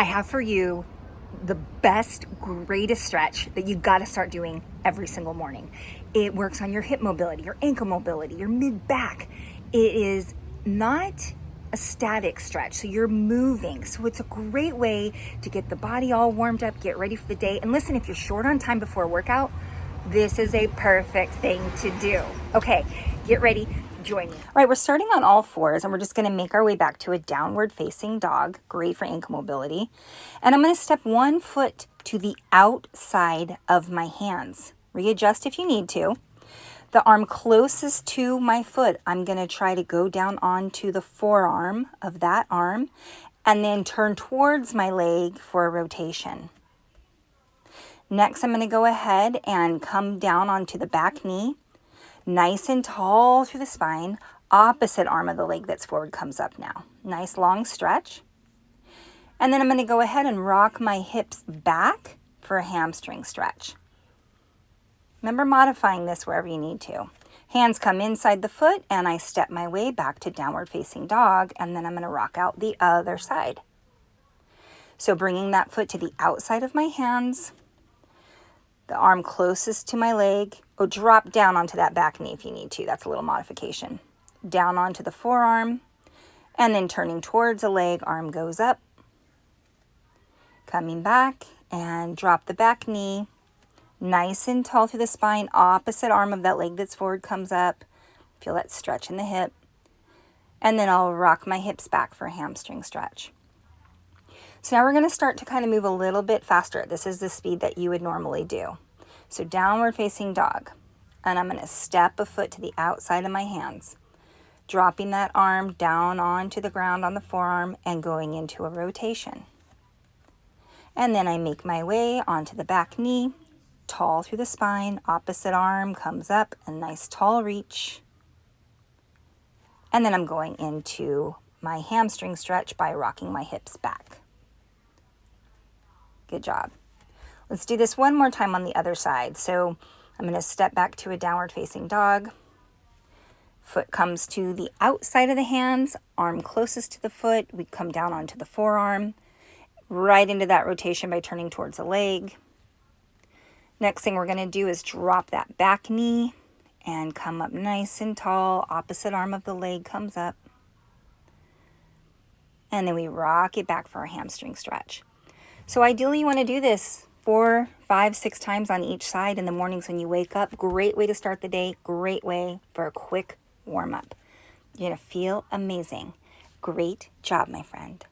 I have for you the best, greatest stretch that you got to start doing every single morning. It works on your hip mobility, your ankle mobility, your mid back. It is not a static stretch, so you're moving. So it's a great way to get the body all warmed up, get ready for the day. And listen, if you're short on time before a workout, this is a perfect thing to do. Okay, get ready. Join me. All right, we're starting on all fours and we're just going to make our way back to a downward facing dog. Great for ankle mobility. And I'm going to step one foot to the outside of my hands. Readjust if you need to. The arm closest to my foot, I'm going to try to go down onto the forearm of that arm and then turn towards my leg for a rotation. Next, I'm going to go ahead and come down onto the back knee. Nice and tall through the spine. Opposite arm of the leg that's forward comes up now. Nice long stretch. And then I'm going to go ahead and rock my hips back for a hamstring stretch. Remember modifying this wherever you need to. Hands come inside the foot and I step my way back to downward facing dog, and then I'm going to rock out the other side. So bringing that foot to the outside of my hands, the arm closest to my leg. Oh, drop down onto that back knee if you need to. That's a little modification. Down onto the forearm, and then turning towards a leg, arm goes up. Coming back and drop the back knee. Nice and tall through the spine. Opposite arm of that leg that's forward comes up. Feel that stretch in the hip. And then I'll rock my hips back for a hamstring stretch. So now we're going to start to kind of move a little bit faster. This is the speed that you would normally do. So downward facing dog. And I'm going to step a foot to the outside of my hands. Dropping that arm down onto the ground on the forearm and going into a rotation. And then I make my way onto the back knee. Tall through the spine. Opposite arm comes up. A nice tall reach. And then I'm going into my hamstring stretch by rocking my hips back. Good job. Let's do this one more time on the other side. So I'm going to step back to a downward facing dog. Foot comes to the outside of the hands, arm closest to the foot. We come down onto the forearm, right into that rotation by turning towards the leg. Next thing we're going to do is drop that back knee and come up nice and tall. Opposite arm of the leg comes up. And then we rock it back for a hamstring stretch. So ideally you want to do this 4, 5, 6 times on each side in the mornings when you wake up. Great way to start the day. Great way for a quick warm up. You're going to feel amazing. Great job, my friend.